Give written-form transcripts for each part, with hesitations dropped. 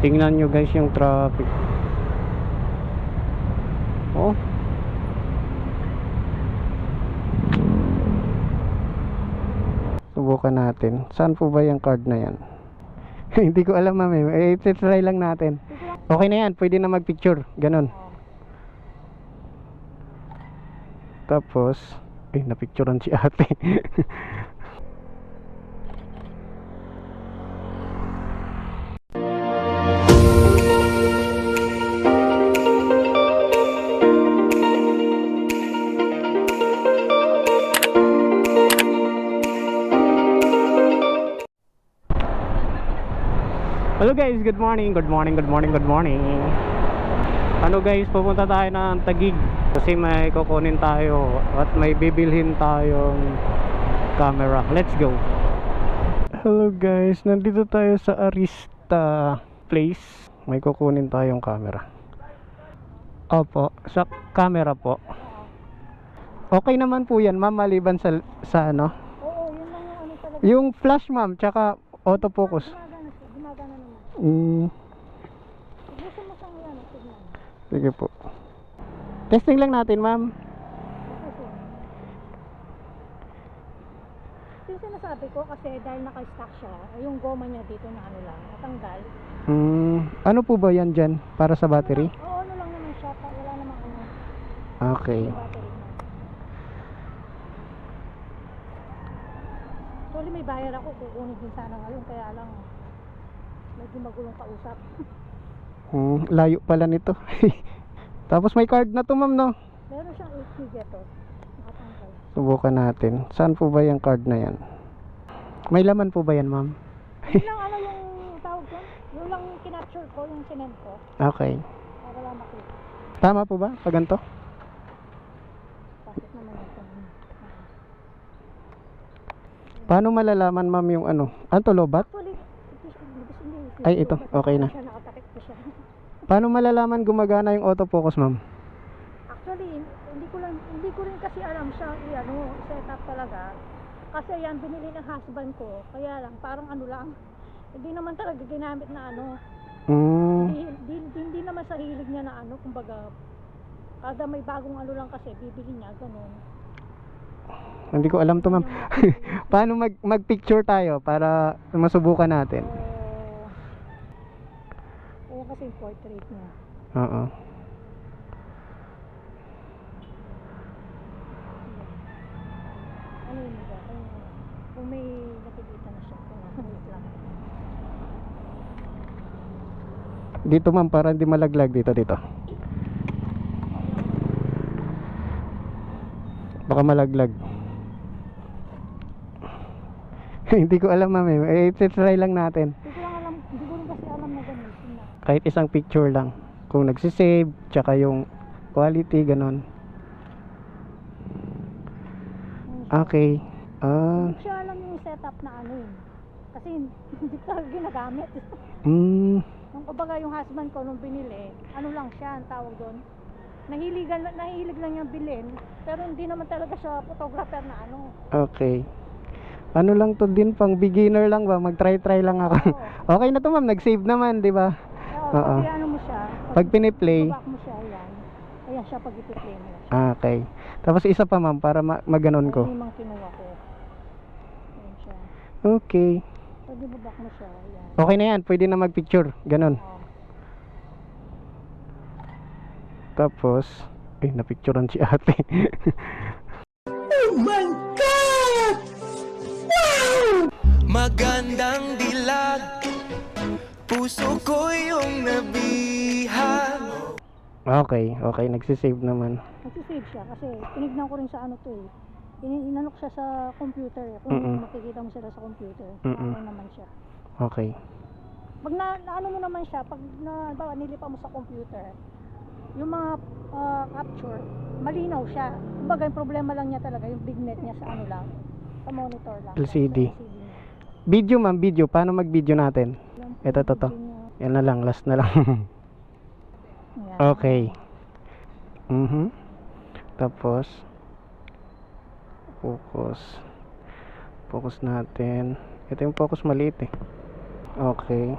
Tingnan nyo guys yung traffic. Oh. Subukan natin. Saan po ba yung card na yan? Hindi ko alam ma'am eh. Try lang natin. Okay na yan. Pwede na magpicture. Ganon. Tapos, napicturean si ate. Hello guys, good morning. Ano guys, pupunta tayo ng Taguig kasi may kukunin tayo at may bibilhin tayong camera. Let's go. Hello guys, nandito tayo sa Arista Place. May kukunin tayong camera. Opo, sa camera po. Okay naman po yan ma'am, maliban sa ano? Oo, yun lang yung ano talaga. Yung flash ma'am, tsaka autofocus. Gumagana naman. Gusto mo siyang yan, tignan. Sige po. Testing lang natin ma'am. Yung sinasabi ko kasi dahil naka-stack siya, yung goma niya dito na ano lang, natanggal. Ano po ba yan dyan? Para sa battery? Oo, ano lang naman siya, wala namang ano. Okay. Yung battery na. Actually may bayar ako, kukunin din sana ngayon, kaya lang medyo magulong kausap. Layo pala nito. Tapos may card na to ma'am no? Meron siyang 8 gig ito, nakatanggal. Subukan natin. Saan po ba yung card na yan? May laman po ba yan ma'am? Yun lang ano yung tawag ko, yun lang kinapture ko, yung sinend ko. Okay. Wala makita. Tama po ba pag ganito? Bakit naman ito? Paano malalaman ma'am yung ano? Ano lobat? Actually, Ay, ito. Okay na. Nakatakip ko siya. Paano malalaman gumagana yung autofocus ma'am? Actually, hindi ko rin kasi alam siya set up talaga. Kasi yan binili ng husband ko. Kaya lang parang ano lang. Hindi naman talaga ginamit na ano. Hindi naman sa hilig niya na ano, kumbaga kada may bagong ano lang kasi bibili niya ganun. Hindi ko alam to ma'am. Paano mag-picture tayo para masubukan natin? Kaya kasi yung portrait niya. Oo. Ano yun ba? Kung may nakikita na siya, wait lang. Dito ma'am para hindi malaglag dito. Baka malaglag. Hindi ko alam ma'am try lang natin. Hindi ko rin kasi alam na ganun. Kahit isang picture lang. Kung nagsisave, tsaka yung quality, ganon. Okay. Hindi siya alam yung setup na ano yun. Kasi hindi talaga ginagamit. Nung kumbaga yung husband ko nung binili, ano lang siya, ang tawag doon. Nahilig lang niyang bilhin, pero hindi naman talaga siya photographer na ano. Okay. Ano lang to din, pang beginner lang ba? Mag-try lang ako. Okay na to ma'am, nag-save naman, di ba? Oo. Pag ano mo siya, pag piniplay, back mo siya, ayan siya pag i-play mo siya. Okay. Tapos isa pa ma'am, para maganon ko. Limang kinuha ko. Ayan siya. Okay. Pag i-back mo siya, ayan. Okay na yan, pwede na mag-picture, ganon. Tapos, napicturean si ate. Oh my God! Wow! Magandang dilag, puso ko yung nabihag. Okay, nagsisave naman. Nagsisave siya kasi tinignan ko rin sa ano to eh. Inanok siya sa computer eh. Kung makikita mo sila sa computer, ano naman siya. Okay. Pag naano mo naman siya, pag nilipa mo sa computer, yung mga capture, malinaw siya. Kumbaga yung problema lang niya talaga, yung bignet niya sa ano lang, sa monitor lang. LCD. Sa LCD niya. Video ma'am, video. Paano mag-video natin? Ito. Yan na lang, last na lang. Ayan. Okay. Tapos, focus natin. Ito yung focus maliit eh. Okay.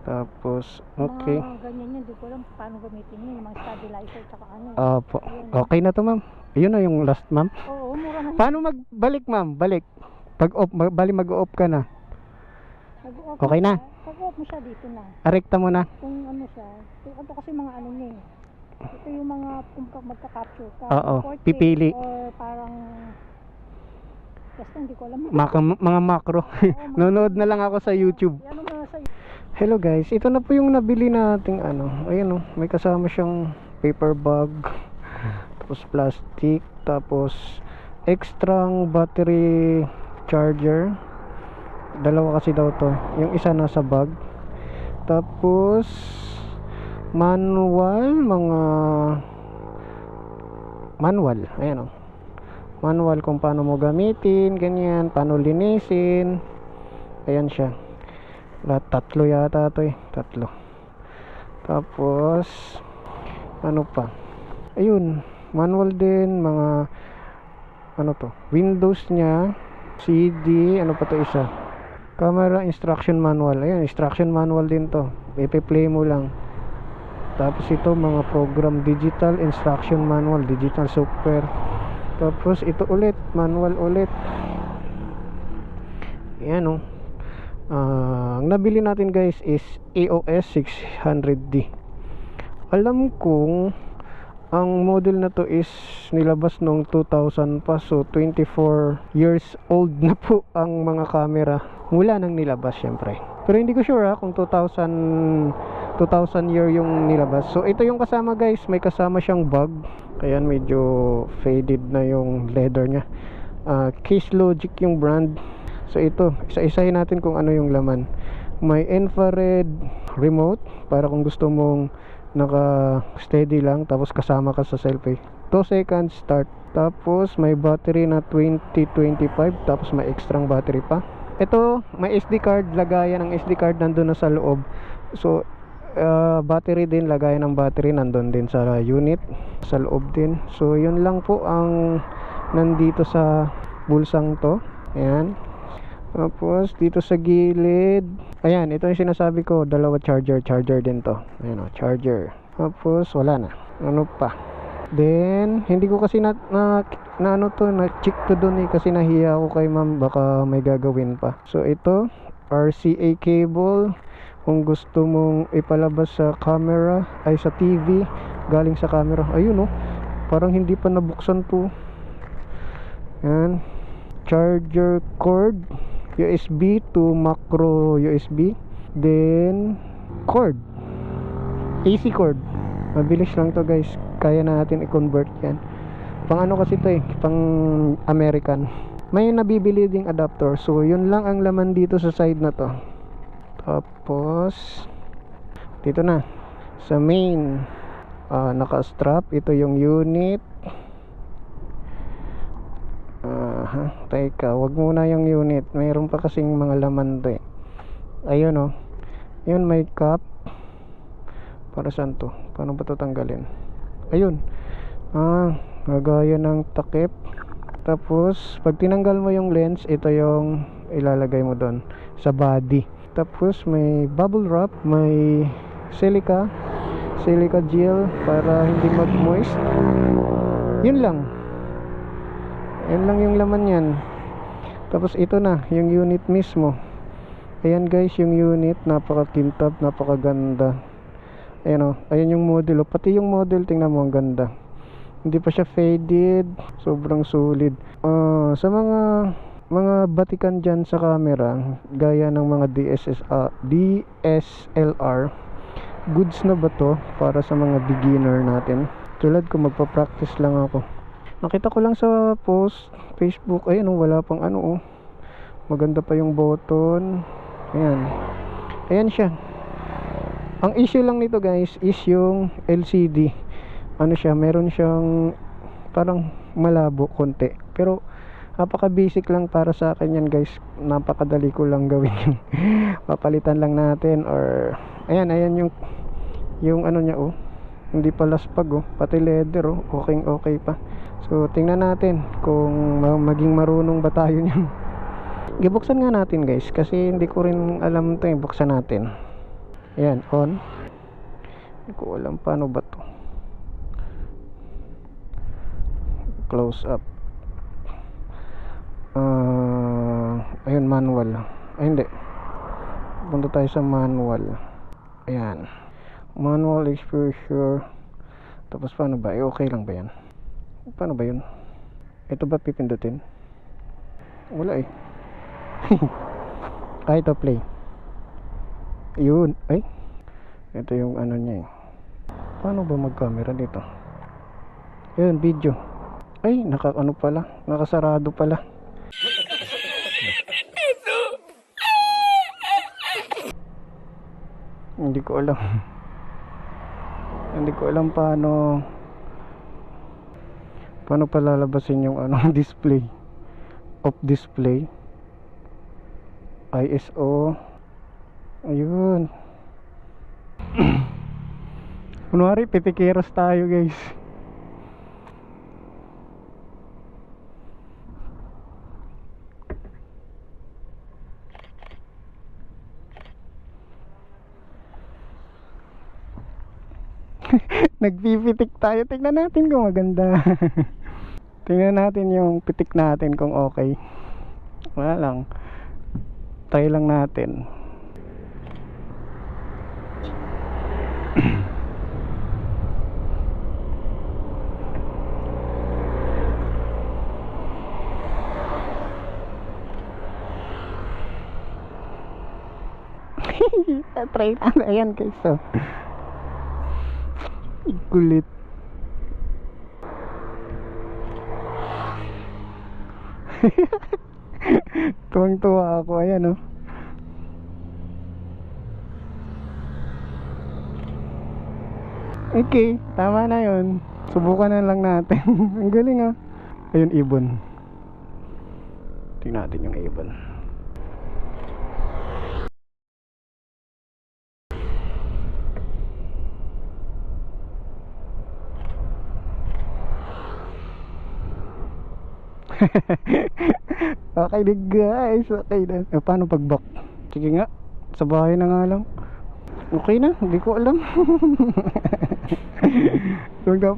Tapos okay. Mga ganyan yun, di ko alam paano gamitin yun, yung mga stabilizer tsaka ano. Opo. Okay na to, ma'am. Yun na yung last, ma'am. Oo, mura na. Paano magbalik, ma'am? Balik. Pag off, bali mag-off ka na. Nag-off Okay na? Pag-off mo siya dito na. Arekta mo na. Kung ano siya, ito kasi mga ano niya eh. Ito yung mga kung magka-capture ka. Oo, portrait pipili. Or parang, basta hindi ko alam. Mga macro. Nonood na lang ako sa YouTube. Yan mo sa Hello guys, ito na po yung nabili nating ano. Ayan oh, may kasama siyang paper bag, tapos plastic, tapos extrang battery charger. Dalawa kasi daw to. Yung isa nasa bag. Tapos manual, ayan oh. Manual kung paano mo gamitin, ganyan, paano linisin. Ayan siya. Tatlo yata to eh. Tatlo. Tapos ano pa? Ayun, manual din, mga ano to? Windows niya, CD, ano pa to isa? Camera instruction manual. Ayun, instruction manual din to. I-play mo lang. Tapos ito mga program, digital instruction manual, digital software. Tapos ito ulit, manual ulit. Ayan oh. Ang nabili natin guys is EOS 600D. Alam kong ang model na to is nilabas noong 2000 pa, so 24 years old na po ang mga camera mula nang nilabas syempre. Pero hindi ko sure kung 2000 year yung nilabas. So ito yung kasama guys, may kasama siyang bag. Ayan, medyo faded na yung leather nya. Case Logic yung brand. So ito, isa-isahin natin kung ano yung laman. May infrared remote para kung gusto mong naka-steady lang, tapos kasama ka sa selfie. 2 seconds start. Tapos may battery na 2025, tapos may extrang battery pa. Ito, may SD card, lagayan ng SD card nandun na sa loob. So battery din, lagayan ng battery nandun din sa unit, sa loob din. So yun lang po ang nandito sa bulsang to. Ayan. Tapos dito sa gilid, ayan, ito yung sinasabi ko, dalawa charger din to. Ayan o, charger. Tapos wala na. Ano pa? Then hindi ko kasi na check to dun eh, kasi nahiya ako kay ma'am, baka may gagawin pa. So ito, RCA cable kung gusto mong ipalabas sa camera, ay sa TV, galing sa camera. Ayun oh, parang hindi pa nabuksan to. Ayan, charger cord, USB to macro USB, then cord, AC cord. Mabilis lang to guys, kaya natin i-convert yan. Pang ano kasi to eh, pang American. May nabibili ding adapter. So yun lang ang laman dito sa side na to. Tapos dito na sa main, naka-strap. Ito yung unit. Teka, wag muna yung unit, mayroon pa kasing mga laman to eh. Ayun oh, yun, may cup. Para saan to? Paano ba to tanggalin? Ayun, gagaya ng takip. Tapos pag tinanggal mo yung lens, ito yung ilalagay mo doon sa body. Tapos may bubble wrap, may silica gel para hindi mag-moist. Yun lang yung laman yan. Tapos ito na yung unit mismo. Ayan guys, yung unit, napaka-kintab, napakaganda. Ayan o, ayan yung model o. Pati yung model, tingnan mo, ang ganda. Hindi pa siya faded, sobrang solid. Sa mga batikan dyan sa camera, gaya ng mga DSLR, goods na ba to para sa mga beginner natin? Tulad ko, magpa-practice lang ako. Nakita ko lang sa post Facebook, ayun oh, wala pang ano oh. Maganda pa yung button. Ayan siya. Ang issue lang nito guys is yung LCD. Ano siya, meron siyang parang malabo konti. Pero napaka basic lang para sa akin yan guys. Napakadali ko lang gawin yun. Papalitan lang natin or ayan yung ano niya oh. Hindi pa laspag oh, pati leather oh, okay pa. So tingnan natin kung maging marunong ba tayo niyan. Ibuksan nga natin guys, kasi hindi ko rin alam ito, buksan natin. Ayan, on. Hindi ko alam paano ba to. Close up. Ayun, manual. Ay, hindi. Punta tayo sa manual. Ayan. Manual exposure. Tapos paano ba? Okay lang ba yan? Paano ba yun? Ito ba pipindutin? Wala eh. Ito play. Yun. Ay. Ito yung ano niya eh. Paano ba mag-camera dito? Yun, video. Ay, ano pala? Nakasarado pala. Hindi ko alam. Hindi ko alam paano palalabasin yung display. Off display. ISO. Ayun. Kunwari, pipikeros tayo guys. Nagpipitik tayo. Tingnan natin kung maganda. Tingnan natin yung pitik natin kung okay. Wala lang. Try lang natin. Try lang. Ayan guys. So. Kulit. Tuwang-tuwa ako. Ayan oh. Okay, tama na yun. Subukan na lang natin. Ang galing ah. Ayun, ibon. Tingnan natin yung ibon. Okay na guys. Okay na. Paano pag back? Sige nga. Sa bahay na nga lang. Okay na. Hindi ko alam.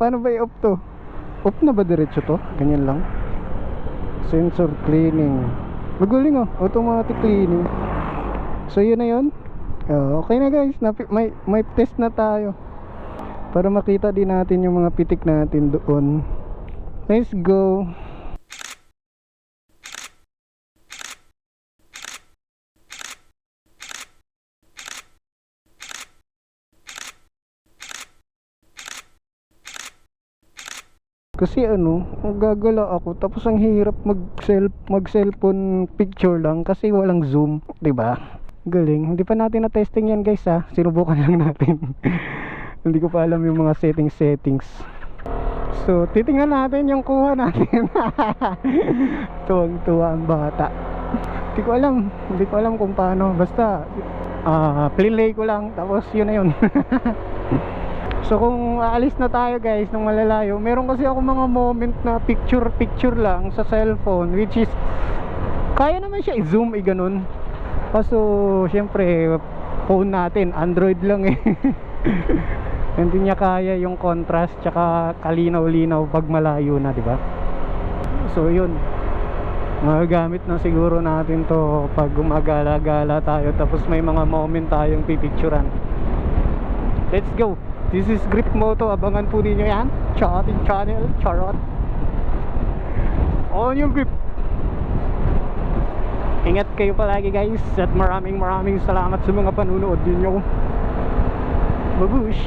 Paano ba i-off to? Off na ba diretso to? Ganyan lang. Sensor cleaning. Magaling oh. Automatic cleaning. So yun na yun. Okay na guys. May test na tayo. Para makita din natin yung mga pitik natin doon. Let's go. Kasi gagala ako tapos ang hirap mag-cellphone picture lang kasi walang zoom, 'di ba? Galing. Hindi pa natin na-testing 'yan, guys, ha. Sinubukan lang natin. Hindi ko pa alam yung mga settings. So, titingnan natin yung kuha natin. Tuwang-tuwa ang bata. Hindi ko alam kung paano. Basta play ko lang tapos yun na yun. So kung aalis na tayo guys ng malalayo, meron kasi ako mga moment na picture lang sa cellphone, which is kaya naman siya i-zoom ganun. Kaso syempre phone natin Android lang eh. Hindi niya kaya yung contrast tsaka kalinaw-linaw pag malayo na, di ba? So yun, magagamit na siguro natin to pag gumagala-gala tayo tapos may mga moment tayong pipicturan. Let's go. This is Grip Moto. Abangan po ninyo yan sa ating channel. Charot. On your grip. Ingat kayo palagi guys. At maraming salamat sa mga panunood ninyo. Babush.